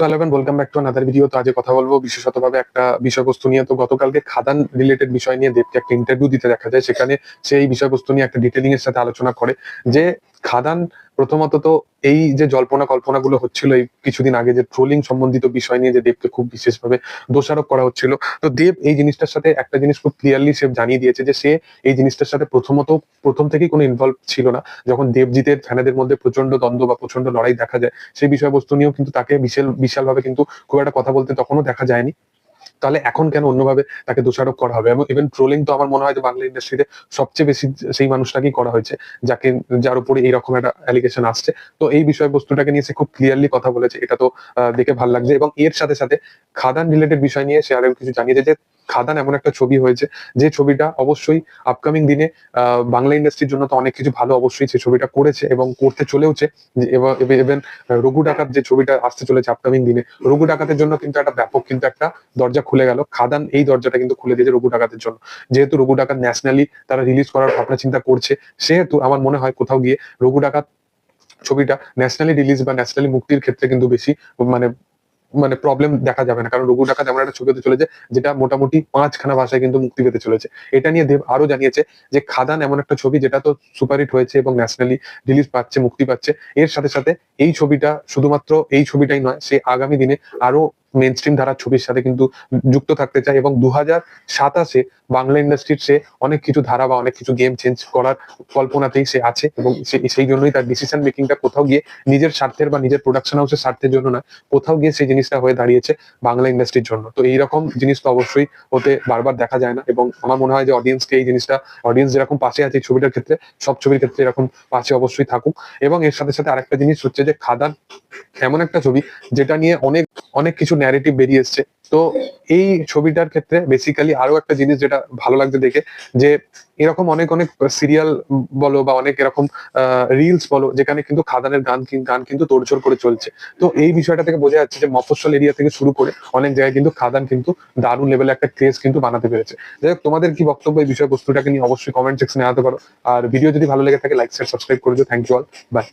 So hello everyone, welcome back to another video. তো আজকে কথা বলবো বিশেষতভাবে একটা বিষয়বস্তু নিয়ে। তো গতকালকে খাদান রিলেটেড বিষয় নিয়ে দেবকে একটা ইন্টারভিউ দিতে দেখা যায়, সেখানে সেই বিষয়বস্তু নিয়ে একটা ডিটেলিং এর সাথে আলোচনা করে যে খাদান প্রথমত তো এই যে জল্পনা কল্পনা গুলো হচ্ছিল এই কিছুদিন আগে, যে ট্রোলিং সম্বন্ধিত বিষয় নিয়ে যে দেবকে খুব বিশেষভাবে দোষারোপ করা হচ্ছিল, তো দেব এই জিনিসটার সাথে একটা জিনিস খুব ক্লিয়ারলি সে জানিয়ে দিয়েছে যে সে এই জিনিসটার সাথে প্রথম থেকেই কোনো ইনভলভ ছিল না। যখন দেবজিতের ফ্যানেদের মধ্যে প্রচন্ড দ্বন্দ্ব বা প্রচন্ড লড়াই দেখা যায়, সেই বিষয়বস্তু নিয়েও কিন্তু তাকে বিশালভাবে কিন্তু খুব একটা কথা বলতে তখনও দেখা যায়নি। তাহলে এখন কেন অন্যভাবে তাকে দোষারোপ করা হবে? এবং ইভেন ট্রোলিং তো আমার মনে হয় যে বাংলা ইন্ডাস্ট্রিতে সবচেয়ে বেশি সেই মানুষটাকেই করা হয়েছে যার উপরে এইরকম একটা অ্যালিগেশন আসছে। তো এই বিষয়বস্তুটাকে নিয়ে সে খুব ক্লিয়ারলি কথা বলেছে, এটা তো দেখে ভালো লাগছে। এবং এর সাথে সাথে খাদান রিলেটেড বিষয় নিয়ে সে আরো কিছু জানিয়েছে যে খাদান এমন একটা ছবি হয়েছে যে ছবিটা অবশ্যই আপকামিং দিনে বাংলা ইন্ডাস্ট্রির জন্য তো অনেক কিছু ভালো অবশ্যই সে ছবিটা করেছে এবং করতে চলেওছে। ইভেন রঘু ডাকাত যে ছবিটা আসতে চলেছে আপকামিং দিনে, রঘু ডাকাতের জন্য কিন্তু একটা ব্যাপক কিন্তু একটা দরজা খুলে গেল। খাদান এই দরজাটা কিন্তু খুলে দিয়েছে রঘু ডাকাতের জন্য। যেহেতু রঘু ডাকাত ন্যাশনালি তারা রিলিজ করার ভাবনা চিন্তা করছে, সেহেতু আমার মনে হয় কোথাও গিয়ে রঘু ডাকাত ছবিটা ন্যাশনালি রিলিজ বা ন্যাশনালি মুক্তির ক্ষেত্রে কিন্তু বেশি মানে মানে প্রবলেম দেখা যাবে না। কারণ রঘু ডাকাত এমন একটা ছবি হতে চলেছে যেটা মোটামুটি 5খানা ভাষায় কিন্তু মুক্তি পেতে চলেছে। এটা নিয়ে দেব আরো জানিয়েছে যে খাদান এমন একটা ছবি যেটা তো সুপারহিট হয়েছে এবং ন্যাশনালি রিলিজ পাচ্ছে, মুক্তি পাচ্ছে। এর সাথে সাথে এই ছবিটা শুধুমাত্র এই ছবিটাই নয়, সে আগামী দিনে আরো মেন স্ট্রিম ধারার ছবির সাথে কিন্তু যুক্ত থাকতে চায় এবং 2027 বাংলা ইন্ডাস্ট্রির সে অনেক কিছু ধারা বা অনেক কিছু গেম চেঞ্জ করার কল্পনাতেই সে আছে। এবং সেই জন্যই তার ডিসিশন মেকিংটা কোথাও গিয়ে নিজের স্বার্থের বা নিজের প্রোডাকশন হাউসের স্বার্থের জন্য না, কোথাও গিয়ে সেই জিনিসটা হয়ে দাঁড়িয়েছে বাংলা ইন্ডাস্ট্রির জন্য। তো এইরকম জিনিস তো অবশ্যই হতে বারবার দেখা যায় না, এবং আমার মনে হয় যে অডিয়েন্সকে এই জিনিসটা, অডিয়েন্স যেরকম পাশে আছে এই ছবিটার ক্ষেত্রে, সব ছবির ক্ষেত্রে এরকম পাশে অবশ্যই থাকুক। এবং এর সাথে সাথে আরেকটা জিনিস হচ্ছে যে খাদান এমন একটা ছবি যেটা নিয়ে অনেক অনেক কিছু ন্যারেটিভ বেরিয়ে এসছে। তো এই ছবিটার ক্ষেত্রে বেসিক্যালি আরো একটা জিনিস যেটা ভালো লাগছে দেখে, যে এরকম অনেক অনেক সিরিয়াল বলো বা অনেক এরকম রিলস বলো যেখানে কিন্তু খাদানের গান কিন্তু তোড়জোড় করে চলছে। তো এই বিষয়টা থেকে বোঝা যাচ্ছে যে মফস্বল এরিয়া থেকে শুরু করে অনেক জায়গায় কিন্তু খাদান কিন্তু দারুণ লেভেলে একটা ক্রেজ কিন্তু বানাতে পেরেছে। যাই হোক, তোমাদের কি বক্তব্য এই বিষয়বস্তুটাকে নিয়ে অবশ্যই কমেন্ট সেকশনে জানাতে পারো। আর ভিডিও যদি ভালো লেগে থাকে লাইক শেয়ার সাবস্ক্রাইব করে দিও। Thank you all, by.